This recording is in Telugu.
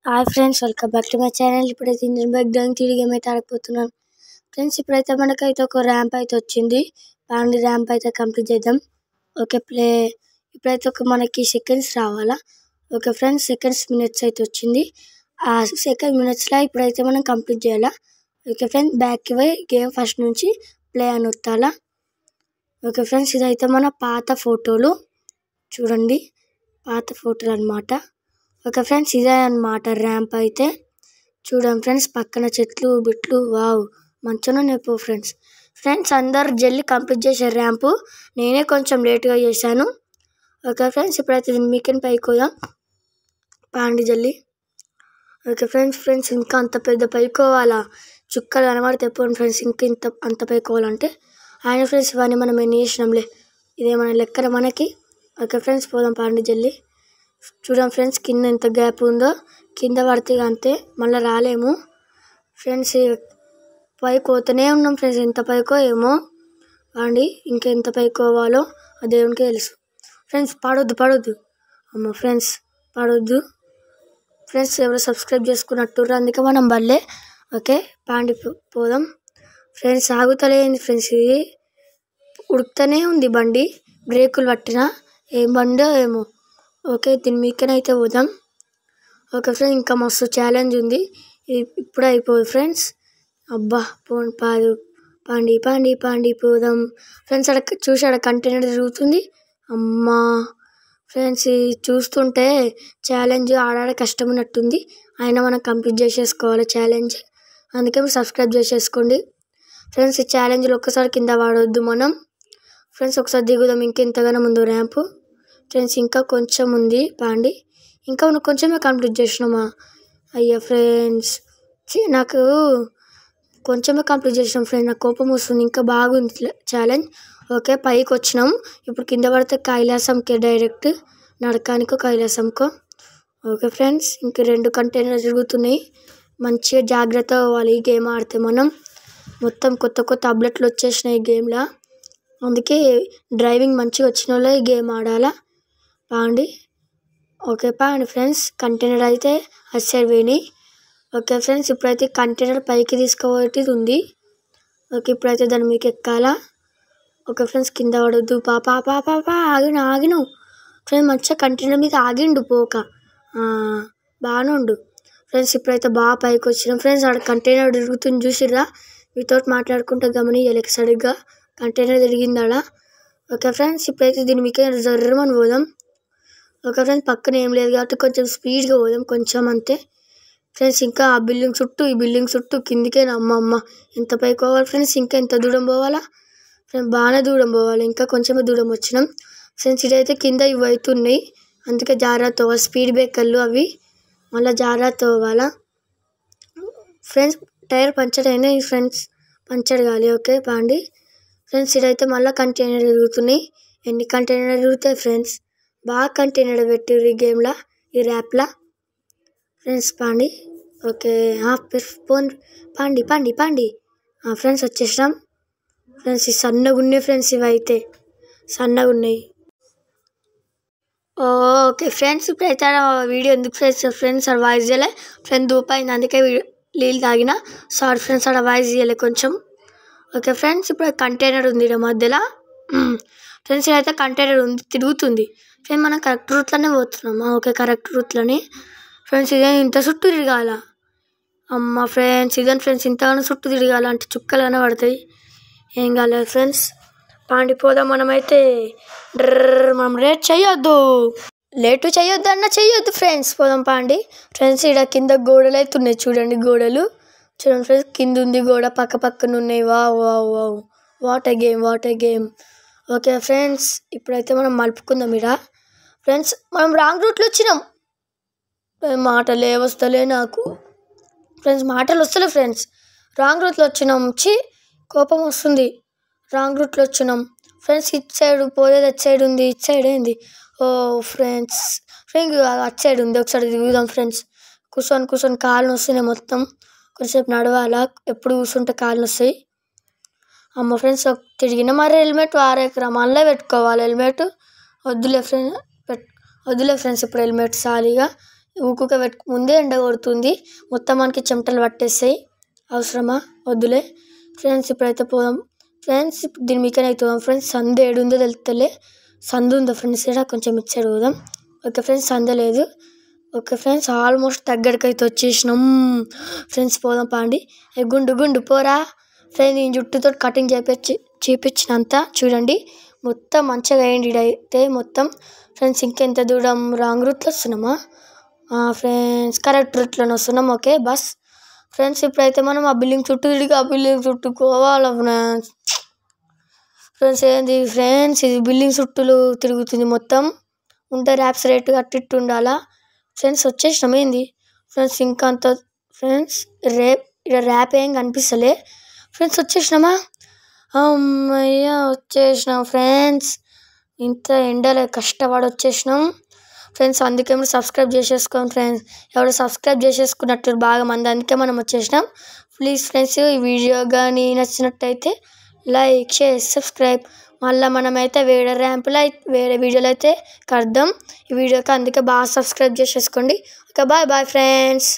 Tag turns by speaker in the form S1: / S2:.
S1: Hi friends, welcome back to my channel. ఇప్పుడైతే engine bike drawing 3D game అయితే ఆడకపోతున్నాను ఫ్రెండ్స్. ఇప్పుడైతే మనకైతే ఒక ర్యాంప్ అయితే వచ్చింది. బాండి ర్యాంప్ అయితే కంప్లీట్ చేద్దాం. Okay play. ఇప్పుడైతే మనకి సెకండ్స్ రావాలా. ఓకే ఫ్రెండ్స్, సెకండ్స్ మినిట్స్ అయితే వచ్చింది. ఆ మినిట్స్లో ఇప్పుడైతే మనం కంప్లీట్ చేయాలా. ఓకే ఫ్రెండ్స్, బ్యాక్కి పోయి గేమ్ ఫస్ట్ నుంచి ప్లే అని వస్తాలా. ఓకే ఫ్రెండ్స్, ఇదైతే మన పాత ఫోటోలు చూడండి, పాత ఫోటోలు అన్నమాట. ఓకే ఫ్రెండ్స్, ఇదే అన్నమాట ర్యాంప్ అయితే. చూడండి ఫ్రెండ్స్, పక్కన చెట్లు బిట్లు వావ్ మంచిగా నేర్పు ఫ్రెండ్స్ అందరు జల్లి కంప్లీట్ చేశారు ర్యాంపు. నేనే కొంచెం లేట్గా చేశాను. ఓకే ఫ్రెండ్స్, ఇప్పుడైతే మీకెన్ పైకి పోదాం పాండి జల్లి. ఓకే ఫ్రెండ్స్ ఇంకా అంత పెద్ద పైకోవాలా, చుక్కలు కనబడితే పోండి ఫ్రెండ్స్. ఇంకా అంత పైకోవాలంటే ఆయన ఫ్రెండ్స్ ఇవన్నీ మనం ఎన్ని చేసినాంలే, ఇదేమైనా లెక్కన మనకి. ఓకే ఫ్రెండ్స్, పోదాం పాండి జల్లి. చూడండి ఫ్రెండ్స్, కింద ఎంత గ్యాప్ ఉందో, కింద పడితే అంతే మళ్ళీ రాలేము ఫ్రెండ్స్. పైకి పోతూనే ఉన్నాం ఫ్రెండ్స్, ఎంత పైకో ఏమో అండి. ఇంకెంత పైకోవాలో ఆ దేవునికే తెలుసు ఫ్రెండ్స్. పడొద్దు అమ్మ ఫ్రెండ్స్, పడొద్దు ఫ్రెండ్స్. ఎవరో సబ్స్క్రైబ్ చేసుకున్నట్టు అందుకే మనం బల్లే. ఓకే పాండి పోదాం ఫ్రెండ్స్. ఆగుతలేదు ఫ్రెండ్స్, ఇది ఉడుకుతూనే ఉంది బండి, బ్రేకులు పట్టినా ఏం బండో ఏమో. ఓకే దీని మీకనైతే పోదాం. ఓకే ఫ్రెండ్స్, ఇంకా మస్తు ఛాలెంజ్ ఉంది, ఇప్పుడు అయిపోదు ఫ్రెండ్స్. అబ్బా పాండి పోదాం ఫ్రెండ్స్. అక్కడ చూసి కంటైనర్ తిరుగుతుంది. అమ్మా ఫ్రెండ్స్, చూస్తుంటే ఛాలెంజ్ ఆడాడ కష్టం ఉన్నట్టుంది. అయినా మనం కంప్లీట్ చేసేసుకోవాలి ఛాలెంజ్. అందుకే మీరు సబ్స్క్రైబ్ చేసేసుకోండి ఫ్రెండ్స్. ఈ ఛాలెంజ్లో ఒక్కసారి కింద వాడవద్దు మనం ఫ్రెండ్స్. ఒకసారి దిగుదాం. ఇంకెంతగానో ముందు ర్యాంపు ఫ్రెండ్స్, ఇంకా కొంచెం ఉంది పాండి. ఇంకా కొంచెమే కంప్లీట్ చేసినామా అయ్యా ఫ్రెండ్స్. నాకు కొంచెమే కంప్లీట్ చేసినాం ఫ్రెండ్స్, నాకు కోపం వస్తుంది. ఇంకా బాగుంది ఛాలెంజ్. ఓకే పైకి వచ్చినాం. ఇప్పుడు కింద పడితే కైలాసంకే డైరెక్ట్, నడకానికో కైలాసంకో. ఓకే ఫ్రెండ్స్, ఇంక 2 కంటైనర్లు తిరుగుతున్నాయి. మంచిగా జాగ్రత్త అవ్వాలి ఈ గేమ్ ఆడితే మనం. మొత్తం కొత్త అప్డేట్లు వచ్చేసినాయి ఈ గేమ్లో, అందుకే డ్రైవింగ్ మంచిగా వచ్చిన వాళ్ళే ఈ గేమ్ ఆడాలా పాండి. ఓకే పాండి ఫ్రెండ్స్, కంటైనర్ అయితే అటు సైడ్ పోయినాయి. ఓకే ఫ్రెండ్స్, ఇప్పుడైతే కంటైనర్ పైకి తీసుకోబోయేది ఉంది. ఓకే ఇప్పుడైతే దాని మీకు ఎక్కాలా. ఓకే ఫ్రెండ్స్, కింద పడొద్దు. పాపా ఆగిను ఫ్రెండ్స్. మంచిగా కంటైనర్ మీద ఆగిండు పోక, బాగానే ఉండు ఫ్రెండ్స్. ఇప్పుడైతే బాగా పైకి వచ్చినాం ఫ్రెండ్స్. ఆడ కంటైనర్ తిరుగుతుంది చూసిర్రా, మీతోటి మాట్లాడుకుంటే గమనియలేక సరిగ్గా కంటైనర్ తిరిగిందాడ. ఓకే ఫ్రెండ్స్, ఇప్పుడైతే దీని మీకు జర్రమని పోదాం. ఓకే ఫ్రెండ్స్, పక్కన ఏం లేదు కాబట్టి కొంచెం స్పీడ్గా పోదాం, కొంచెం అంతే ఫ్రెండ్స్. ఇంకా ఆ బిల్డింగ్ చుట్టూ ఈ బిల్డింగ్ చుట్టూ కిందికే అమ్మ ఎంత పైకి పోవాలి ఫ్రెండ్స్. ఇంకా ఎంత దూరం పోవాలా ఫ్రెండ్స్, బాగానే దూరం పోవాలి. ఇంకా కొంచెమే దూరం వచ్చినాం ఫ్రెండ్స్. ఇదైతే కింద ఇవి అవుతున్నాయి, అందుకే జాగ్రత్త అవ్వాలి. స్పీడ్ బ్రేకర్లు అవి, మళ్ళీ జాగ్రత్త అవ్వాలా ఫ్రెండ్స్. టైర్ పంచర్ అయినాయి ఫ్రెండ్స్, పంచర్ కాలి. ఓకే పాండి ఫ్రెండ్స్, ఇదైతే మళ్ళీ కంటైనర్ తిరుగుతున్నాయి. ఎన్ని కంటైనర్ తిరుగుతాయి ఫ్రెండ్స్, బాగా కంటైనర్ పెట్టిర్రు ఈ గేమ్లో, ఈ ర్యాప్లా ఫ్రెండ్స్. పాండి ఓకే పాండి ఫ్రెండ్స్ వచ్చేసినాం ఫ్రెండ్స్. ఈ సన్నగా ఉన్నాయి ఫ్రెండ్స్, ఇవి అయితే సన్నగా ఉన్నాయి. ఓకే ఫ్రెండ్స్, ఇప్పుడైతే వీడియో ఎందుకు ఫ్రెండ్స్ అక్కడ వాయిస్ చేయలే ఫ్రెండ్, దూపైంది అందుకే నీళ్ళు తాగిన. సారీ ఫ్రెండ్స్, అక్కడ వాయిస్ చేయలే కొంచెం. ఓకే ఫ్రెండ్స్, ఇప్పుడు కంటైనర్ ఉంది ఇక్కడ మధ్యలో ఫ్రెండ్స్. ఇదైతే కంటైనర్ ఉంది, తిరుగుతుంది ఫ్రెండ్స్. మనం కరెక్ట్ రూట్లోనే పోతున్నామా? ఓకే కరెక్ట్ రూట్లోనే ఫ్రెండ్స్. ఇదే ఇంత చుట్టూ తిరగాల అమ్మ ఫ్రెండ్స్, ఇదే ఫ్రెండ్స్ ఇంతగానో చుట్టూ తిరగాల అంటే చుక్కలు పడతాయి. ఏం కాలేదు ఫ్రెండ్స్, పాండిపోదాం మనమైతే. మనం లేట్ చేయొద్దు ఫ్రెండ్స్, పోదాం పాండి ఫ్రెండ్స్. ఇక్కడ కింద గోడలు అయితే ఉన్నాయి చూడండి, గోడలు చూడండి ఫ్రెండ్స్. కింద ఉంది గోడ, పక్కన ఉన్నాయి. Wow what a game. Okay friends, ఇప్పుడైతే మనం మలుపుకుందాం ఇక్కడ ఫ్రెండ్స్. మనం రాంగ్ రూట్లో వచ్చినాం. మాటలే వస్తలే నాకు ఫ్రెండ్స్, మాటలు వస్తలే ఫ్రెండ్స్. రాంగ్ రూట్లో వచ్చినాం, కోపం వస్తుంది. రాంగ్ రూట్లో వచ్చినాం ఫ్రెండ్స్. ఇటు సైడ్ పోయేది అటు సైడ్ ఉంది, ఇటు సైడ్ ఏంది? ఓ ఫ్రెండ్స్ అటు సైడ్ ఉంది. ఒకసారి దిగుదాం ఫ్రెండ్స్. కూర్చొని కాళ్ళు వస్తున్నాయి మొత్తం, కొంచెంసేపు నడవాలా. ఎప్పుడు కూర్చుంటే కాళ్ళు వస్తాయి. అమ్మ ఫ్రెండ్స్ తిరిగిన మరి హెల్మెట్ వారేకరా, మళ్ళీ పెట్టుకోవాలి హెల్మెట్. వద్దులే ఫ్రెండ్స్ ఇప్పుడు హెల్మెట్ సాలిగా. ఊకుక ముందే ఎండ కొడుతుంది, మొత్తం మనకి చెమటలు పట్టేస్తాయి. అవసరమా? వద్దులే ఫ్రెండ్స్. ఇప్పుడైతే పోదాం ఫ్రెండ్స్. ఇప్పుడు దీని మీకనే అవుతాం ఫ్రెండ్స్. సందు ఏడుందో తెలుస్తలే. సందు ఉందా ఫ్రెండ్స్? ఇక్కడ కొంచెం ఇటు సైడ్ పోదాం. ఓకే ఫ్రెండ్స్, సంద లేదు. ఓకే ఫ్రెండ్స్, ఆల్మోస్ట్ దగ్గరికి అయితే వచ్చేసినాం ఫ్రెండ్స్. పోదాం పాండి. గుండు పోరా ఫ్రెండ్స్. ఈ జుట్టుతో కటింగ్ చేపించినంత చూడండి, మొత్తం మంచిగా అయ్యింది ఇడైతే మొత్తం ఫ్రెండ్స్. ఇంకెంత దూరం? రాంగ్ రూట్లో వస్తున్నామా ఫ్రెండ్స్? కరెక్ట్ రూట్లోనే వస్తున్నాం. Okay bus friends. ఇప్పుడైతే మనం ఆ బిల్డింగ్ చుట్టూ తిరిగి ఆ బిల్డింగ్ చుట్టుకోవాలి ఫ్రెండ్స్. ఫ్రెండ్స్ ఏంది ఫ్రెండ్స్, ఇది బిల్డింగ్ చుట్టూలు తిరుగుతుంది మొత్తం. ఉంటే ర్యాప్స్ రేట్ అట్టిట్టు ఉండాలా ఫ్రెండ్స్. వచ్చేసినాం ఏంది ఫ్రెండ్స్? ఇంకా అంత ఫ్రెండ్స్ ఇక్కడ ర్యాప్ ఏం కనిపిస్తలే ఫ్రెండ్స్. వచ్చేసినామా? అమ్మయ్య వచ్చేసినాం ఫ్రెండ్స్. ఇంత ఎండలో కష్టపడి వచ్చేసినాం ఫ్రెండ్స్. అందుకే మీరు సబ్స్క్రైబ్ చేసేసుకోండి ఫ్రెండ్స్. ఎవరు సబ్స్క్రైబ్ చేసేసుకున్నట్టు బాగా మంది, అందుకే మనం వచ్చేసినాం. ప్లీజ్ ఫ్రెండ్స్, ఈ వీడియో కానీ నచ్చినట్టయితే లైక్ షేర్ సబ్స్క్రైబ్. మళ్ళీ మనమైతే వేరే వీడియోలు అయితే కడదాం ఈ వీడియోకి, అందుకే బాగా సబ్స్క్రైబ్ చేసేసుకోండి. Okay bye friends.